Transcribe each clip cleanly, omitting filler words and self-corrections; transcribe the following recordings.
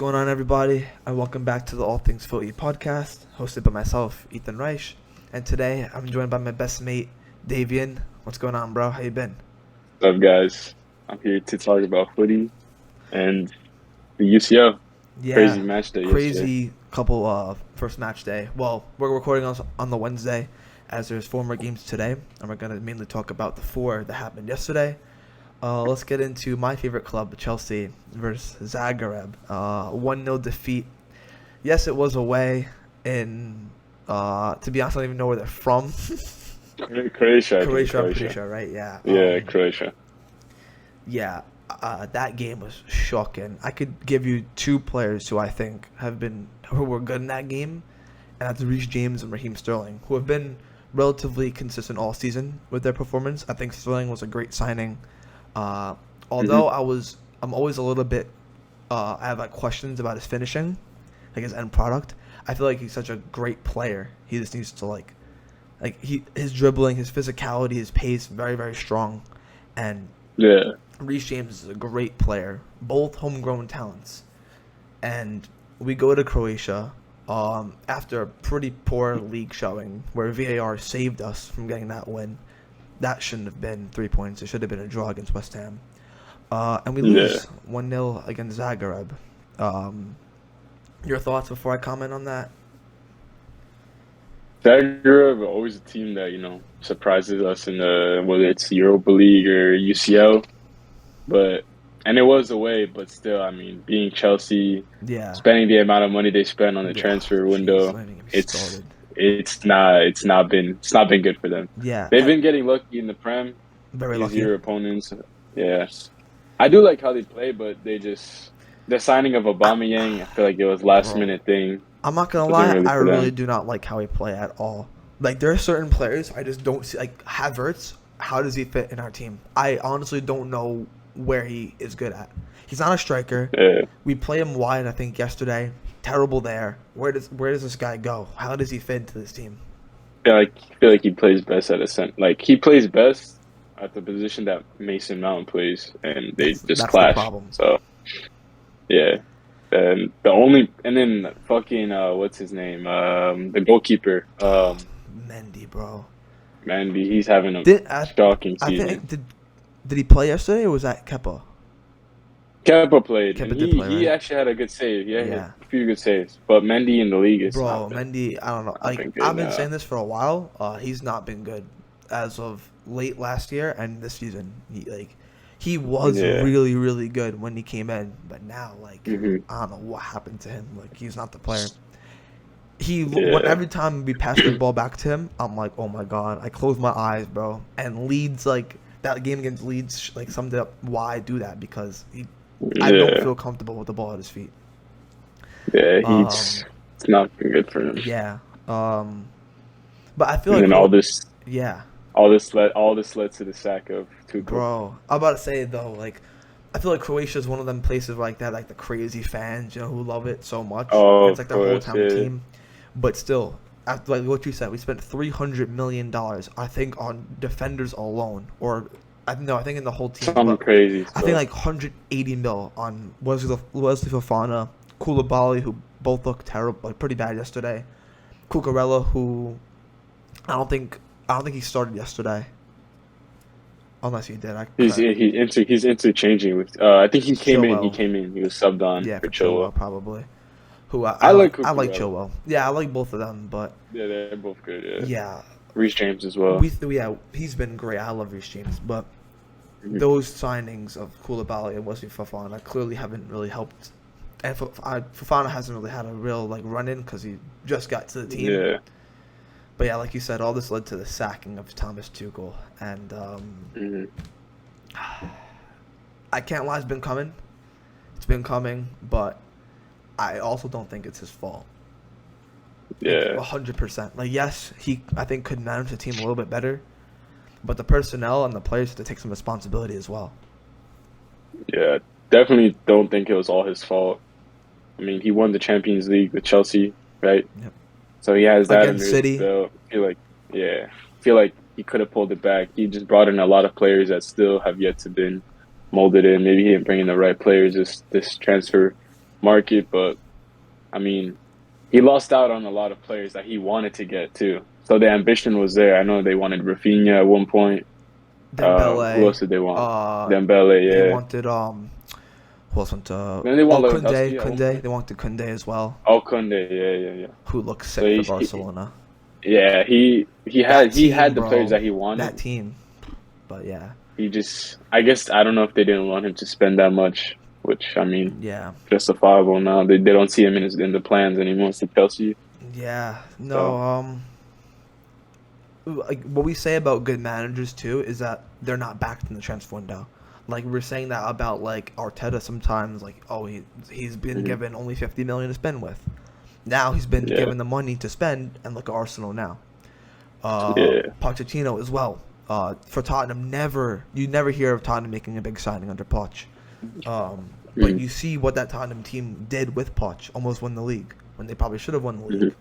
going on, everybody? And welcome back to the All Things Footy podcast, hosted by myself, Ethan Reich. And today, I'm joined by my best mate, Davian. What's going on, bro? How you been? What's up, guys? I'm here to talk about footy and the UCL. Yeah, Crazy match day yesterday. crazy couple first match day. Well, we're recording on the Wednesday, as there's 4 more games today, and we're going to mainly talk about the 4 that happened yesterday. Let's get into my favorite club, Chelsea versus Zagreb. 1-0 defeat. Yes, it was away in, to be honest, I don't even know where they're from. Croatia. Croatia, I'm pretty sure, right? Yeah. Yeah, Croatia. Yeah, that game was shocking. I could give you 2 players who I think who were good in that game, and that's Reece James and Raheem Sterling, who have been relatively consistent all season with their performance. I think Sterling was a great signing. Although I'm always a little bit, I have like questions about his finishing, like his end product. I feel like he's such a great player. He just needs to his dribbling, his physicality, his pace, very, very strong. And Yeah. Reece James is a great player, both homegrown talents. And we go to Croatia after a pretty poor league showing where VAR saved us from getting that win. That shouldn't have been 3 points. It should have been a draw against West Ham. And we lose 1-0 against Zagreb. Your thoughts before I comment on that? Zagreb always a team that, surprises us in whether it's Europa League or UCL. And it was away, but still, I mean, being Chelsea, spending the amount of money they spent on the transfer window, it's not been good for them. Yeah, they've been getting lucky in the Prem. Very lucky. Easier opponents. Yeah, I do like how they play, but the signing of Aubameyang, I feel like it was last minute thing. I'm not gonna lie, I really do not like how he play at all. Like there are certain players I just don't see. Like Havertz, how does he fit in our team? I honestly don't know where he is good at. He's not a striker. Yeah. We play him wide, I think, yesterday. Terrible there. Where does this guy go? How does he fit into this team? I feel like he plays best at a center. Like he plays best at the position that Mason Mount plays, and that's clash. The problem. So yeah, and then fucking what's his name? The goalkeeper. Mendy, bro. Mendy, he's having a shocking season. Did he play yesterday, or was that Kepa? Kepa played. He actually had a good save. Yeah, a few good saves. But Mendy in the league is Mendy, I don't know. I've been saying this for a while. He's not been good as of late last year and this season. He was really, really good when he came in, but now I don't know what happened to him. He's not the player. Every time we pass the ball back to him, I'm like, oh my god! I close my eyes, bro. And Leeds, that game against Leeds, summed it up why I do that, because I don't feel comfortable with the ball at his feet. Yeah, it's not been good for him. Yeah, but I feel and like all this led to the sack of Tuchel. Bro, I'm about to say though, I feel like Croatia is one of them places like that, the crazy fans, who love it so much. Oh, it's their whole town team. But still, after what you said, we spent $300 million, I think, on defenders alone, I think in the whole team. Something crazy. I think 180 mil on Wesley Fofana, Koulibaly, who both looked terrible, pretty bad yesterday. Cucurella, who I don't think he started yesterday, unless he did. He's interchanging with. I think he came Chilwell. in. He was subbed on for Chilwell, probably. Who I like Chilwell. Yeah, I like both of them, but yeah, they're both good. Yeah. Yeah. Reece James as well. He's been great. I love Reece James, but those signings of Koulibaly and Wesley Fofana clearly haven't really helped. And Fofana hasn't really had a real run in because he just got to the team. Yeah. But yeah, like you said, all this led to the sacking of Thomas Tuchel, and I can't lie, it's been coming. It's been coming, but I also don't think it's his fault. Yeah, 100%. Yes, he I think could manage the team a little bit better, but the personnel and the players have to take some responsibility as well. Yeah, definitely don't think it was all his fault. I mean, he won the Champions League with Chelsea, right? Yep. So he has that under City. his belt. I feel like he could have pulled it back. He just brought in a lot of players that still have yet to been molded in. Maybe he didn't bring in the right players this transfer market, but I mean, he lost out on a lot of players that he wanted to get too. So the ambition was there. I know they wanted Rafinha at one point. Who Dembele. else did they want? Dembele, They yeah. wanted who else went to? Then they want Oh, Kunde. Lewandowski at one Kunde. point. They wanted Kunde as well, Oh, Kunde, yeah. who looks So sick for Barcelona. yeah, That he team, had the players bro. that he That wanted. team. But yeah, He just, I guess, I don't know if they didn't want him to spend that much, which I mean, yeah, justifiable now. They don't see him in the plans anymore for Chelsea. yeah. No. So Like what we say about good managers too is that they're not backed in the transfer window. Like we're saying that about like Arteta sometimes. Like he's been mhm. given only 50 million to spend with. Now he's been Yeah, given the money to spend, and look at Arsenal now. yeah, Pochettino as well. For Tottenham, you never hear of Tottenham making a big signing under Poch. But mhm, you see what that Tottenham team did with Poch, almost won the league when they probably should have won the league. mhm.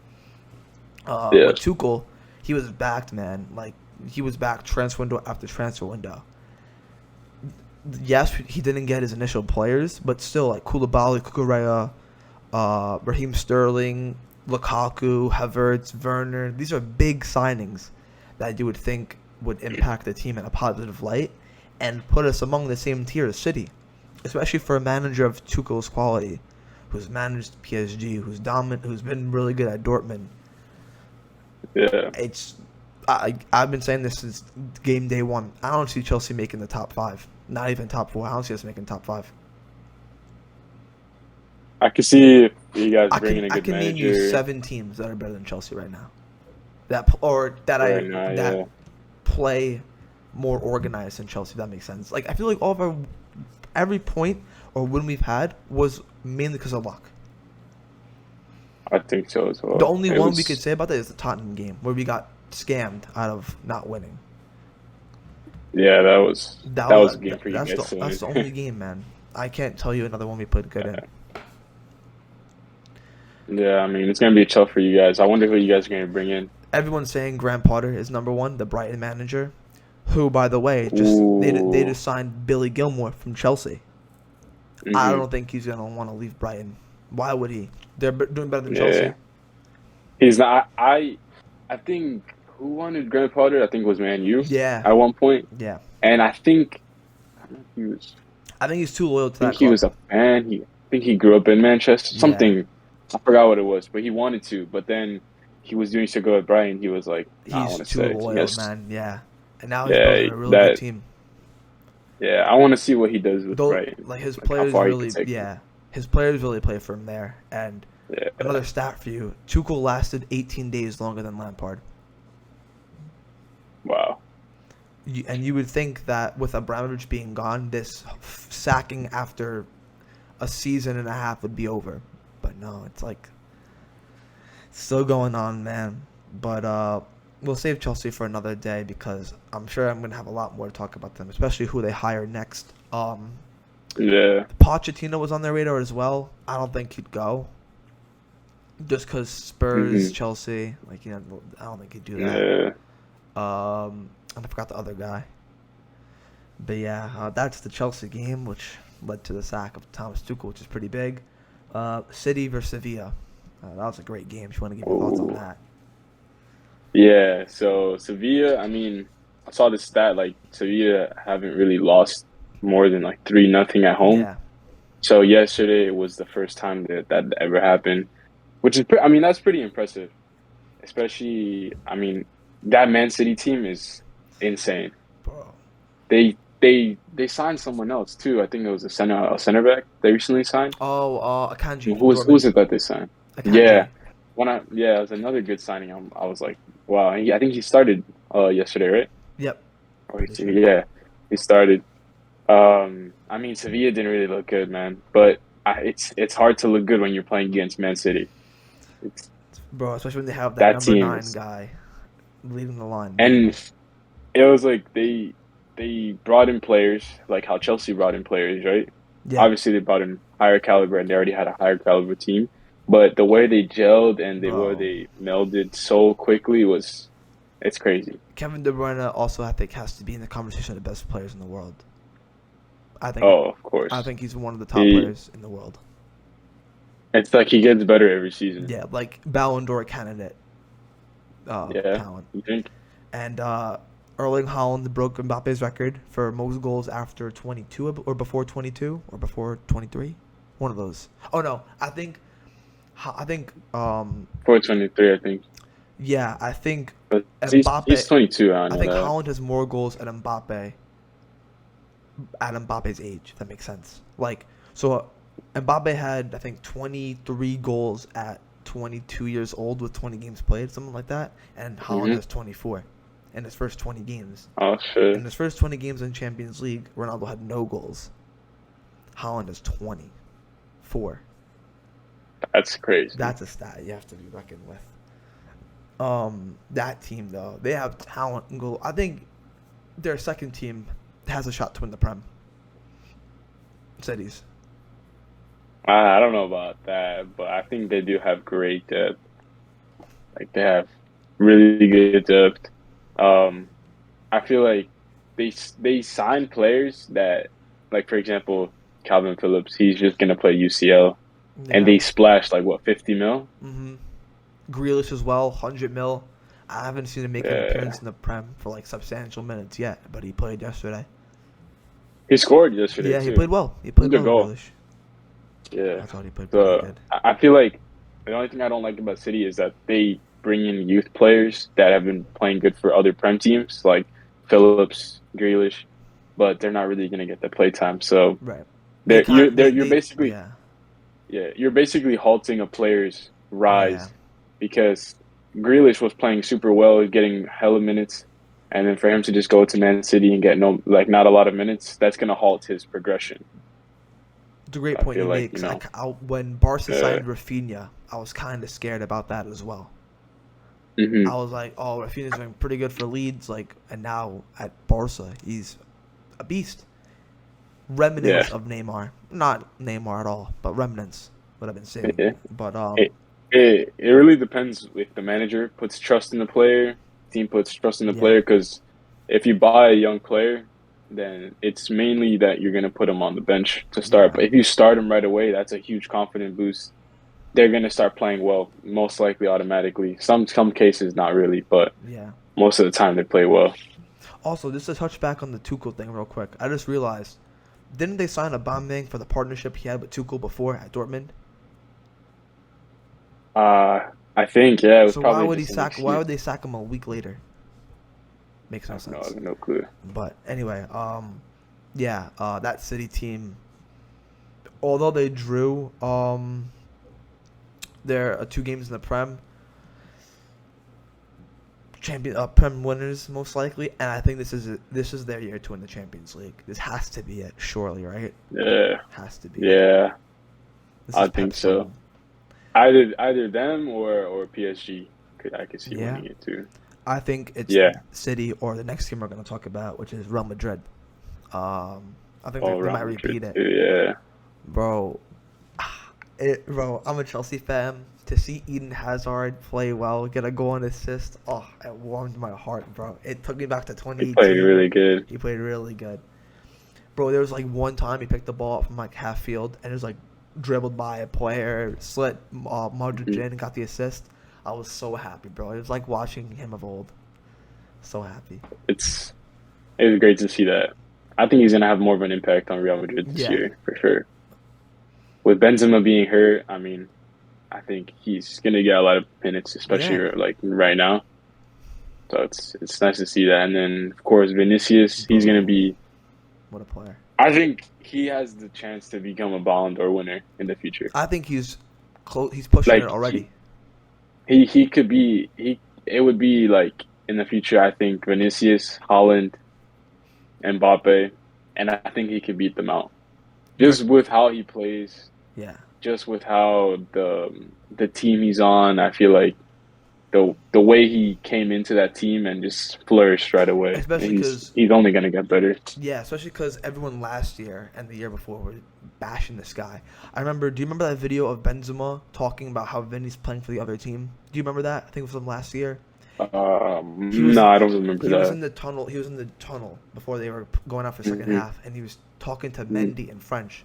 Yeah, With Tuchel, he was backed, man. Like he was backed transfer window after transfer window. Yes, he didn't get his initial players, but still, like Koulibaly, Kukurea, Raheem Sterling, Lukaku, Havertz, Werner. These are big signings that you would think would impact the team in a positive light and put us among the same tier as City, especially for a manager of Tuchel's quality, who's managed PSG, who's dominant, who's been really good at Dortmund. yeah. I've been saying this since game day one. I don't see Chelsea making the top five, not even top four. I don't see us making top five. I can see if you guys bring in a I good can name you manager 7 teams that are better than Chelsea right now. right now. That Yeah, play more organized than Chelsea. If that makes sense. Like I feel like all of our every point or win we've had was mainly because of luck. I think so as The well. only It one we could was, say about that is the Tottenham game where we got scammed out of not winning. yeah, that was a game for you guys to That's the only win. game, man. I can't tell you another one we played good in. Yeah, I mean, it's gonna be tough for you guys. I wonder who you guys are gonna bring in. Everyone's saying Graham Potter is number one, the Brighton manager, who, by the way, they Ooh. just signed Billy Gilmore from Chelsea. I Hmm. don't think he's gonna want to leave Brighton. Why would he? They're doing better than Yeah, Chelsea. he's not. I think who wanted Graham Potter? I think it was Man U Yeah, at one point, yeah. and I don't know if he was. I think he's too loyal to I think that he was club. a fan. I think he grew up in Manchester. Yeah, Something I forgot what it was, but he wanted to. But then he was doing so good at Brighton. He was like, nah, I he's want to too stay. I loyal, guess. man. Yeah, and now he's Yeah, building a really good that. team. Yeah, I want to see what he does with Though, Brighton. like his Like how players far he can really, take them. yeah, his players really play for him there. And Yeah. another stat for you: Tuchel lasted 18 days longer than Lampard. Wow. And you would think that with Abramovich being gone, this sacking after a season and a half would be over. But no, it's like still going on, man. But we'll save Chelsea for another day because I'm sure I'm going to have a lot more to talk about them, especially who they hire next. Yeah. Pochettino was on their radar as well. I don't think he'd go. Just because Spurs, Hmm. Chelsea, like, I don't think he'd do that. Yeah. And I forgot the other guy. But yeah, that's the Chelsea game, which led to the sack of Thomas Tuchel, which is pretty big. City versus Sevilla. That was a great game. If you want to give your thoughts on Ooh. that. Yeah. So Sevilla, I mean, I saw the stat like Sevilla haven't really lost more than like 3-0 at home. Yeah. So yesterday was the first time that ever happened, which is I mean that's pretty impressive. Especially, I mean, that Man City team is insane. Bro. They signed someone else too. I think it was a center back they recently signed. Oh, Akanji Who from was Dortmund. it that they signed? Yeah, Akanji. it was another good signing. I was like, wow. I think he started yesterday, right? Yep. Or Pretty sure. yeah, he started. I mean, Sevilla didn't really look good, man. But it's hard to look good when you're playing against Man City. It's Bro, especially when they have that that number team 9 is, guy leading the line. and it was like they brought in players like how Chelsea brought in players, right? Yeah. Obviously, they brought in higher caliber, and they already had a higher caliber team. But the way they gelled and the way Bro. they melded so quickly it's crazy. Kevin De Bruyne also, I think, has to be in the conversation of the best players in the world. I think Oh, of course. he's one of the top He players in the world. It's like he gets better every season. Yeah, like Ballon d'Or candidate Yeah, talent. you think? And Erling Haaland broke Mbappe's record for most goals after 22 or before 22 or before 23. One of those. Oh no, I think 423, I think. yeah, I think But he's Mbappe 22. I I know think that. Haaland has more goals at Mbappe's age, if that makes sense. Like so Mbappe had I think 23 goals at 22 years old with 20 games played, something like that, and Haaland Hmm. has 24 in his first 20 games. Oh In shit, his first 20 games in Champions League, Ronaldo had no goals. Haaland has 24. that's crazy. That's a stat you have to be reckoned with. That team though, they have talent and goal. I think their second team has a shot to win the Prem. Cities. I don't know about that, but I think they do have great depth. Like they have really good depth. Um, I feel like they sign players that, like for example, Calvin Phillips. He's just gonna play UCL, and Yeah. they splash like what 50 mil. Mhm. Grealish as well, 100 mil. I haven't seen him make an Yeah, appearance in the Prem for like substantial minutes yet, but he played yesterday. he scored yesterday Yeah, he too. played well. He It was a played good well, goal. Grealish. Yeah. I thought he played pretty So good. I feel like the only thing I don't like about City is that they bring in youth players that have been playing good for other Prem teams, like Phillips, Grealish, but they're not really going to get the play time. So Right. They can't. you're basically Yeah. you're basically halting a player's Yeah. rise because Grealish was playing super well, getting hella minutes, and then for him to just go to Man City and get no like not a lot of minutes, that's going to halt his progression. It's a great I point feel you like make. 'Cause when Barca uh, signed Rafinha, I was kind of scared about that as well. I mhm, was like, oh, Rafinha's doing pretty good for Leeds, like, and now at Barca, he's a beast. yeah. Remnants of Neymar, not Neymar at all, but remnants. What I've been saying, Yeah. but It really depends if the manager puts trust in the player, team puts trust in the yeah, player. Because if you buy a young player, then it's mainly that you're gonna put him on the bench to start. yeah, But if you start him right away, that's a huge confident boost. They're gonna start playing well, most likely automatically. Some cases not really, but yeah. most of the time they play well. Also, just to touch back on the Tuchel thing real quick, I just realized, didn't they sign a Aubameyang for the partnership he had with Tuchel before at Dortmund? I think yeah, it was So why probably would he just an sack? Why excuse. would they sack him a week later? Makes I no have sense. no clue. But anyway, yeah, that City team, although they drew, their 2 games in the Prem, Prem winners most likely, and I think this is their year to win the Champions League. This has to be it, surely, right? Yeah, Has to be it. yeah, This is I think Pep's so. run. Either them or PSG I could see Yeah, winning it too. I think it's Yeah. City or the next team we're going to talk about, which is Real Madrid. I think Oh, they Real might Madrid repeat it, too. Yeah. bro. Bro, I'm a Chelsea fan. To see Eden Hazard play well, get a goal and assist, oh, it warmed my heart, bro. It took me back to He played 2018. really good. He played really good. Bro, there was like one time he picked the ball up from like half field and it was like dribbled by a player, slit Modric Mhm. in, got the assist. I was so happy, bro. It was like watching him of old. So happy. It's it's great to see that. I think he's gonna have more of an impact on Real Madrid this Yeah, year for sure. With Benzema being hurt, I mean, I think he's gonna get a lot of minutes, especially yeah, like right now. So it's nice to see that. And then of course Vinicius, he's gonna bro. be. What a player. I think he has the chance to become a Ballon d'Or winner in the future. I think he's close. He's pushing it Like already. he could be he. It would be like in the future. I think Vinicius, Holland, Mbappe, and I think he could beat them out You're, just with how he plays, yeah. just with how the team he's on. I feel like the way he came into that team and just flourished right away. Especially because He's only gonna get better. Yeah, especially because everyone last year and the year before were bashing this guy. I remember. Do you remember that video of Benzema talking about how Vinny's playing for the other team? Do you remember that? I think it was from last year. He was No, I don't remember he was that. in the tunnel. He was in the tunnel before they were going out for second Hmm. half, and he was talking to Mendy in French,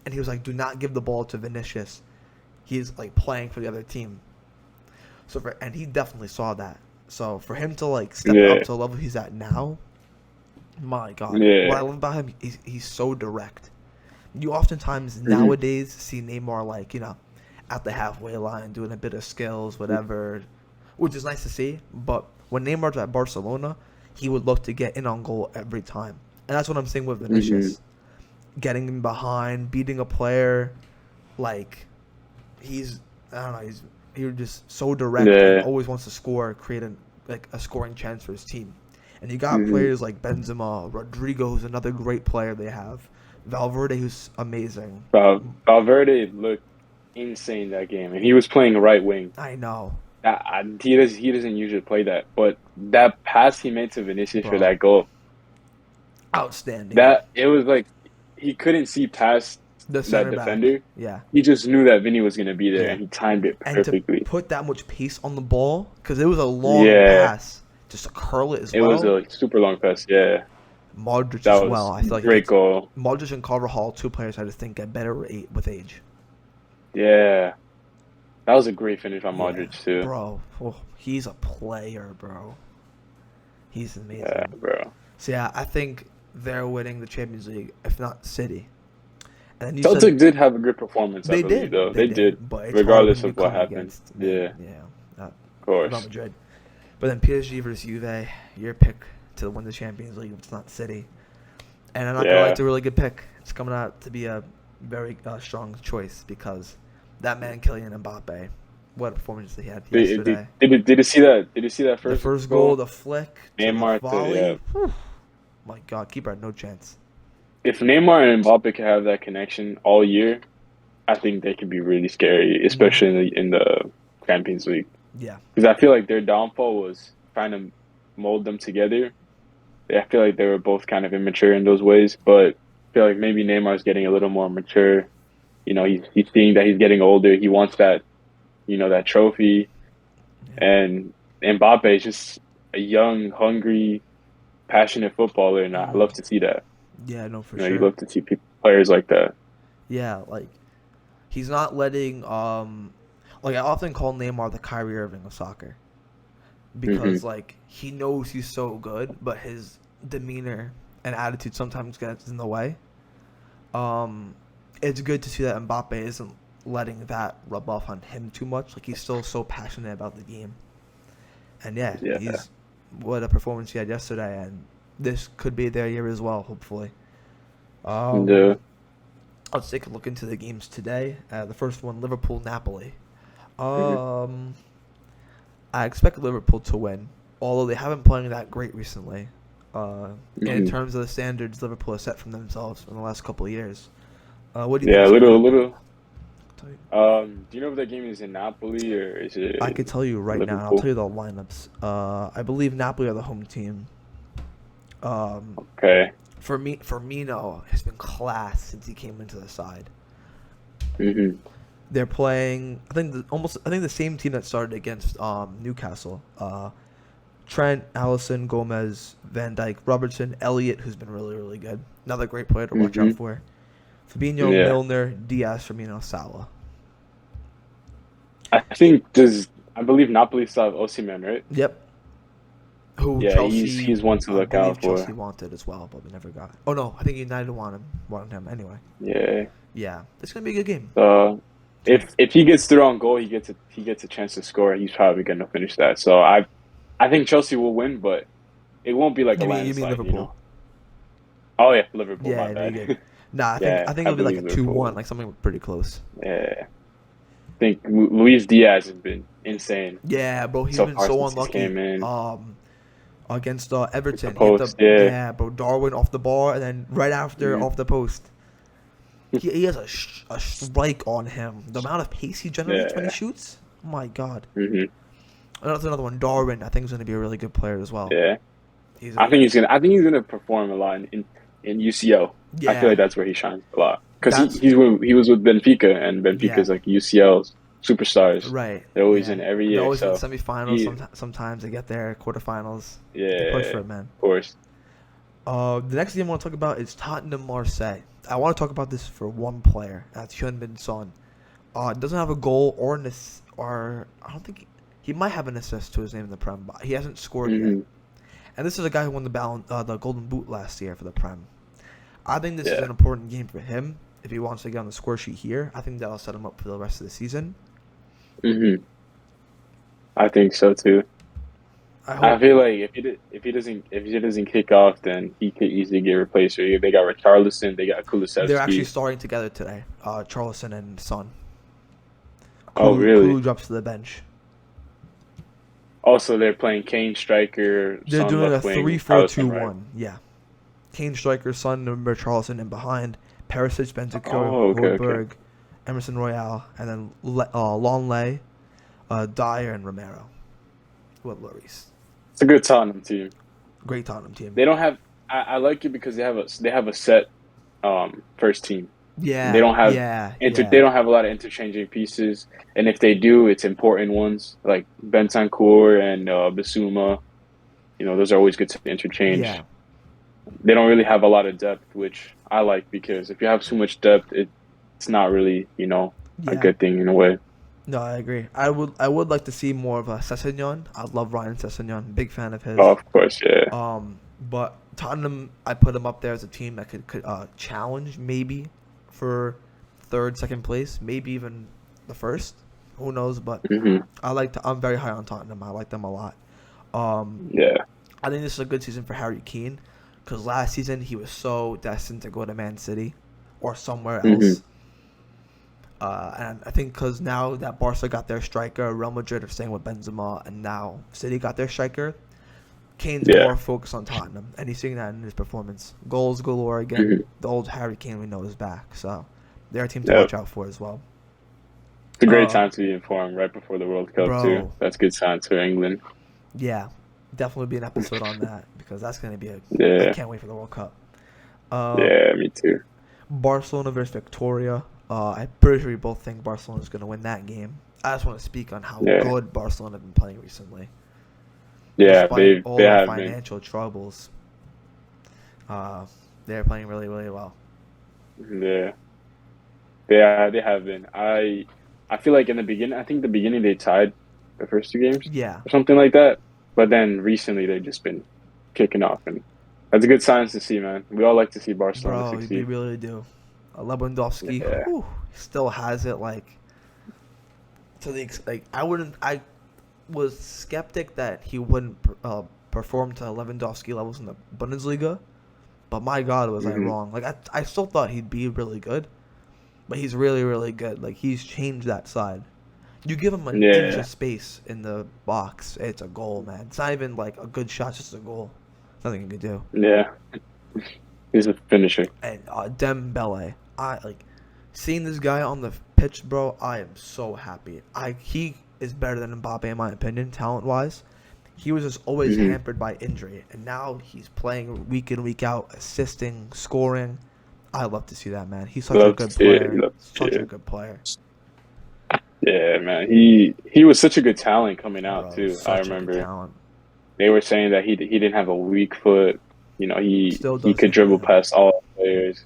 and he was like, "Do not give the ball to Vinicius. he's like playing for the other team. And he definitely saw that. So for him to like step up to the level he's at now, my God, what I love about him, he's so direct. You oftentimes nowadays see Neymar like, you know, at the halfway line doing a bit of skills, whatever, which is nice to see. But when Neymar's at Barcelona, he would look to get in on goal every time, and that's what I'm saying with Vinicius, getting him behind, beating a player, like he's just so direct and always wants to score, create a scoring chance for his team. And you got players like Benzema, Rodrigo, who's another great player they have, Valverde, who's amazing. Valverde looked insane that game, and he was playing right wing. I know. He doesn't usually play that, but that pass he made to Vinicius for that goal, outstanding. That it was like he couldn't see past that defender. Yeah, he just knew that Vinny was going to be there, and he timed it perfectly. And to put that much pace on the ball, because it was a long pass, just to curl it as well. It was a super long pass. Yeah. Modric as well. I feel like great goal. Modric and Carvajal, two players I just think get better with age. Yeah. That was a great finish on Modric too. Bro, he's a player, bro. He's amazing. Yeah, bro. So yeah, I think they're winning the Champions League, if not City. And Celtic did have a good performance, I believe, though. They did, but regardless of what happened. Of course. Real Madrid. But then PSG versus Juve, your pick to win the Champions League if it's not City. And I'm not going to lie, it's a really good pick. It's coming out to be a very strong choice because that man, Kylian Mbappe, what a performance he had yesterday. Did you see that? Did you see that first? The first goal, the flick, Neymar, the volley. My God, keeper had no chance. If Neymar and Mbappe can have that connection all year, I think they could be really scary, especially in the Champions League. Yeah. Because I feel like their downfall was trying to mold them together. I feel like they were both kind of immature in those ways, but I feel like maybe Neymar's getting a little more mature. You know, he's seeing that he's getting older. He wants that, you know, that trophy. Yeah. And Mbappe is just a young, hungry, passionate footballer, and I love to see that. Yeah, no, for sure. You love to see players like that. Yeah, like he's not letting like I often call Neymar the Kyrie Irving of soccer because like he knows he's so good, but his demeanor and attitude sometimes gets in the way. It's good to see that Mbappe isn't letting that rub off on him too much. Like he's still so passionate about the game, and he's what a performance he had yesterday, and this could be their year as well, hopefully. Let's take a look into the games today. The first one, Liverpool-Napoli. I expect Liverpool to win, although they haven't playing that great recently. In terms of the standards Liverpool has set for themselves in the last couple of years. What do you think? Little. Do you know if that game is in Napoli or is it? I could tell you right now. I'll tell you the lineups. I believe Napoli are the home team. Okay. Firmino has been class since he came into the side. They're playing, I think the same team that started against Newcastle. Trent, Allison, Gomez, Van Dijk, Robertson, Elliott, who's been really, really good. Another great player to watch out for. Fabinho, Milner, Diaz, Firmino, Salah. I believe Napoli still have Osimhen, right? Yep. Who Chelsea, he's one to look out for. Chelsea wanted as well, but we never got. Oh no, I think United wanted him anyway. Yeah, it's gonna be a good game. If he gets through on goal, he gets a chance to score. He's probably gonna finish that. So I think Chelsea will win, but it won't be like a landslide. You mean Liverpool? You know? Oh yeah, Liverpool. Yeah, my bad. Nah, I think it'll be like a 2-1, like something pretty close. Yeah. I think Luis Diaz has been insane. Yeah, bro, he's been so unlucky. Against Everton. Post, bro, Darwin off the bar, and then right after off the post. He has a strike on him. The amount of pace he generates when he shoots, oh my God. That's another one. Darwin, I think, is going to be a really good player as well. Yeah, I think he's gonna perform a lot in UCL. Yeah. I feel like that's where he shines a lot because he was with Benfica, and Benfica's like UCL superstars. Right. They're always in every year. They're always in the semifinals. Sometimes they get there, quarterfinals. Yeah, they push for it, man. Of course. The next game I want to talk about is Tottenham Marseille. I want to talk about this for one player. That's Heung-min Son. Doesn't have a goal or or I don't think he might have an assist to his name in the Prem, but he hasn't scored yet. And this is a guy who won the Golden Boot last year for the Prem. I think this is an important game for him if he wants to get on the score sheet here. I think that'll set him up for the rest of the season. I think so too. I feel like if he doesn't kick off, then he could easily get replaced. They got Richarlison, they got Kulusevski. They're actually starting together today. Charlison and Son. Oh, really? Kulu drops to the bench. Also, they're playing Kane striker. They're Son doing a left wing, 3-4-2-1. right? Yeah. Kane striker, Son, Richarlison, and behind Perisic, Bentancur, Højbjerg, Emerson Royale, and then Longley, Dyer, and Romero. With Lloris. It's a good Tottenham team. Great Tottenham team. They don't have. I like it because they have a set first team. Yeah. They don't have They don't have a lot of interchanging pieces, and if they do, it's important ones like Bentancur and Bissouma. Those are always good to interchange. Yeah. They don't really have a lot of depth, which I like because if you have too much depth, it's not really a good thing in a way. No, I agree. I would like to see more of a Sessegnon. I love Ryan Sessegnon. Big fan of his. Oh, of course, yeah. But Tottenham, I put them up there as a team that could challenge maybe for third, second place, maybe even the first. Who knows? But I'm very high on Tottenham. I like them a lot. I think this is a good season for Harry Kane because last season he was so destined to go to Man City or somewhere else. And I think because now that Barca got their striker, Real Madrid are staying with Benzema, and now City got their striker, Kane's more focused on Tottenham, and he's seeing that in his performance. Goals galore again. The old Harry Kane we know is back, so they're a team to watch out for as well. It's a great time to be informed right before the World Cup too. That's a good sign for England. Yeah, definitely be an episode on that because that's going to be I can't wait for the World Cup. Yeah, me too. Barcelona versus Victoria. I'm pretty sure we both think Barcelona is going to win that game. I just want to speak on how good Barcelona have been playing recently. Yeah, Despite all they the have financial troubles. They're playing really, really well. Yeah, they have been. I feel like in the beginning, I think the beginning they tied the first two games. Yeah, or something like that. But then recently they've just been kicking off, and that's a good sign to see, man. We all like to see Barcelona succeed. We really do. Lewandowski still has it I was skeptic that he wouldn't perform to Lewandowski levels in the Bundesliga, but my God, was I wrong. I still thought he'd be really good, but he's really, really good. He's changed that side. You give him an inch of space in the box, it's a goal, man. It's not even a good shot, it's just a goal. Nothing you can do. Yeah, he's a finisher. And Dembele, seeing this guy on the pitch, bro. I am so happy. He is better than Mbappe in my opinion, talent wise. He was just always hampered by injury, and now he's playing week in, week out, assisting, scoring. I love to see that, man. He's such a good player. Such a good player. Yeah, man. He was such a good talent coming out too. I remember they were saying that he didn't have a weak foot. He could dribble past all players.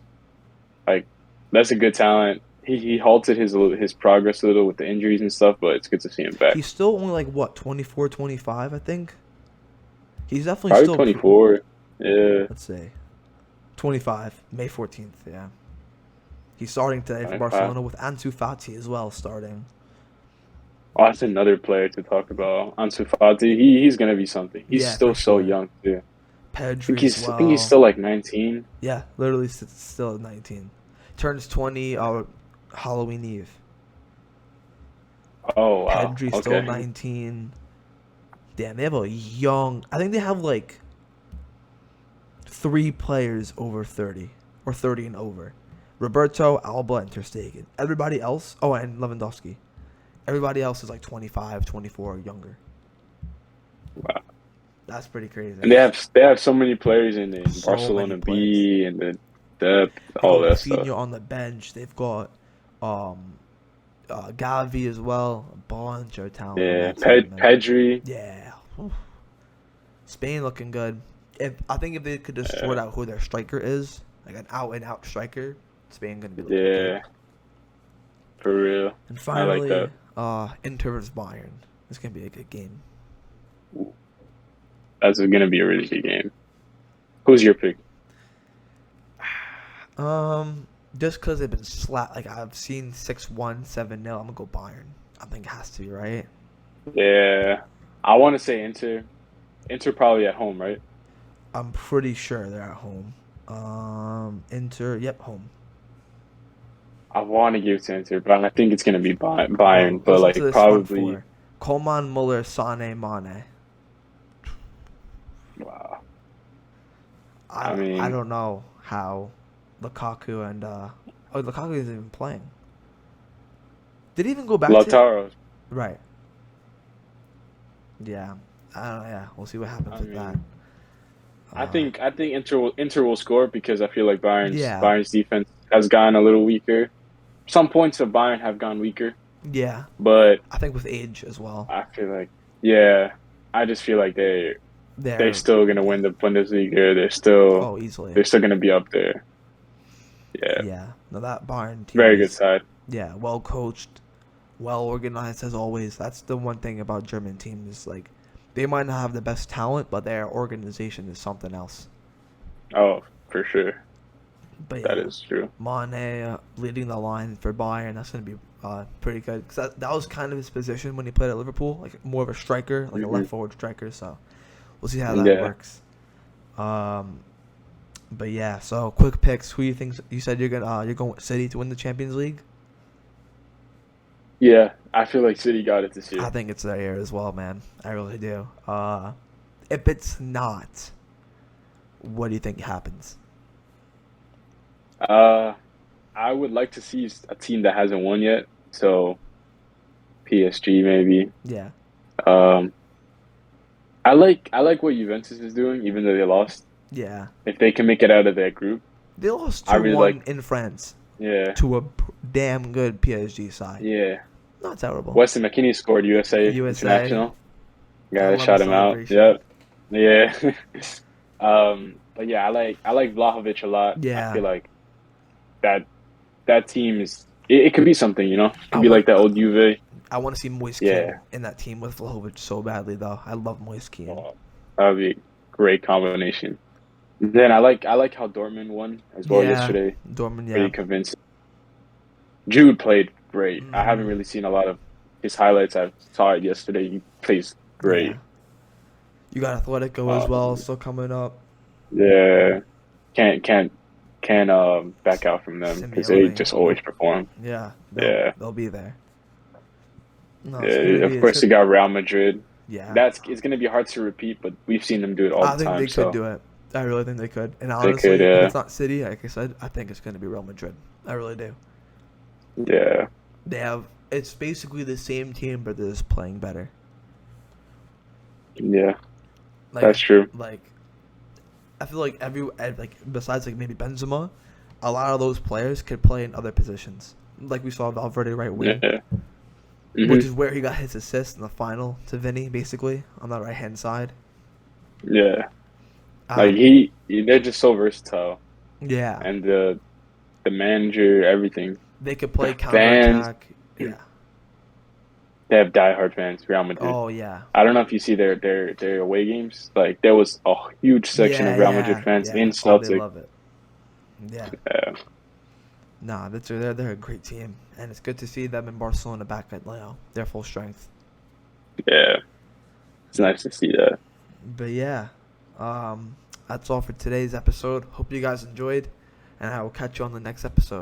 That's a good talent. He halted his progress a little with the injuries and stuff, but it's good to see him back. He's still only 24, 25, I think. He's definitely probably still 24. Yeah. Let's see. 25, May 14th, yeah. He's starting today for 25. Barcelona with Ansu Fati as well starting. Oh, that's another player to talk about. Ansu Fati, he's gonna be something. He's still so young too. Pedri I think he's still 19. Yeah, literally still 19. Turns 20 Halloween Eve. Oh wow. Pedri's still 19. Damn, they have a young. I think they have 3 players over 30 or 30 and over. Roberto, Alba, and Ter Stegen. Everybody else. Oh, and Lewandowski. Everybody else is 25, 24 or younger. Wow. That's pretty crazy. And they have so many players in the Barcelona B and the depth, all that stuff. On the bench. They've got Gavi as well. A bunch of talent. Yeah, Pedri. Yeah. Spain looking good. I think if they could just sort out who their striker is, an out-and-out striker, Spain going to be looking good. For real. And I like finally, that. Inter versus Bayern. It's gonna be a good game. That's gonna be a really good game. Who's your pick? Just because they've been like I've seen 6-1, 7-0, I'm gonna go Bayern. I think it has to be right. Yeah, I want to say Inter. Inter probably at home, right? I'm pretty sure they're at home. Inter, yep, home. I want to give it to Inter, but I think it's gonna be Bro, Bayern. But listen to like this front probably, four: Coman, Muller, Sane, Mane. wow. I I mean, don't know how Lukaku and Lukaku isn't even playing. Did he even go back to Lautaro. right? Yeah, I don't know. Yeah, we'll see what happens I with that. mean, Uh, I think Inter will score because I feel like yeah, Bayern's defense has gotten a little weaker. Some points of Bayern have gone weaker, yeah. but I think with age as well. I feel like yeah, I just feel like they're They're still gonna win the Bundesliga. easily. They're still gonna be up there. Yeah, Yeah. No, that Bayern team very good is side. yeah, well coached, well organized as always. That's the one thing about German teams. Like, they might not have the best talent, but their organization is something else. Oh, for sure, But that yeah, is true. Mane leading the line for Bayern. That's gonna be pretty good. Cause that was kind of his position when he played at Liverpool, like more of a striker, like a Hmm. left forward striker. So we'll see how that Yeah, works. Um, but yeah. So quick picks. Who you think? You said you're going with City to win the Champions League. yeah. I feel like City got it this I year. think it's their year as well, man. I really do. If it's not, what do you think happens? Uh, I would like to see a team that hasn't won yet. So PSG maybe. Yeah, Um, I like what Juventus is doing, even though they lost. yeah. If they can make it out of that group, They lost I two really one like. in France Yeah, to a damn good PSG side. yeah. Not terrible. Weston McKennie scored USA USA. international. I Guy that love the shot him out. celebration. Yep. Yeah. But yeah, I like Vlahovic a lot. I Yeah, feel like that that team it could be something, you know. It I could be want like that old Juve. I want to see Moise Kean Yeah. in that team with Vlahovic so badly, though. I love Moise Kean. Oh, that would be a great combination. Then I like how Dortmund won as well Yeah, yesterday. Dortmund. Yeah. Pretty convincing. Jude played great. I haven't Hmm. really seen a lot of his highlights. I saw it yesterday. He plays Yeah. great. You got Atletico as well, Um, still coming up. yeah, can't can't can't back out from them because they Simeone. just always perform. Yeah, Yeah, they'll be there. No, yeah. Of it's course, they good. got Real Madrid. Yeah, That's it's gonna be hard to repeat, but we've seen them do it all I the think time. they could So do it. I really think they could. And they could. honestly, if it's not City, like I said, I think it's going to be Real Madrid. I really do. Yeah, They have. It's basically the same team, but they're just playing better. yeah. Like, That's true. like I feel like like besides like maybe Benzema, a lot of those players could play in other positions. Like we saw Valverde right wing, Yeah. which Hmm. is where he got his assist in the final to Vinny, basically on the right hand side. Yeah. Like Um, they're just so versatile, yeah, and the manager, everything. they could The play fans, counterattack. Yeah. they have diehard fans. Real Madrid. Oh yeah. I don't know if you see their away games. Like there was a huge section Yeah, of Real Madrid yeah, fans in yeah. Oh, they Celtic. love it. Yeah. Yeah, Nah, they're a great team, and it's good to see them in Barcelona back at their full strength. yeah, it's nice to see that. But yeah, that's all for today's episode. Hope you guys enjoyed, and I will catch you on the next episode.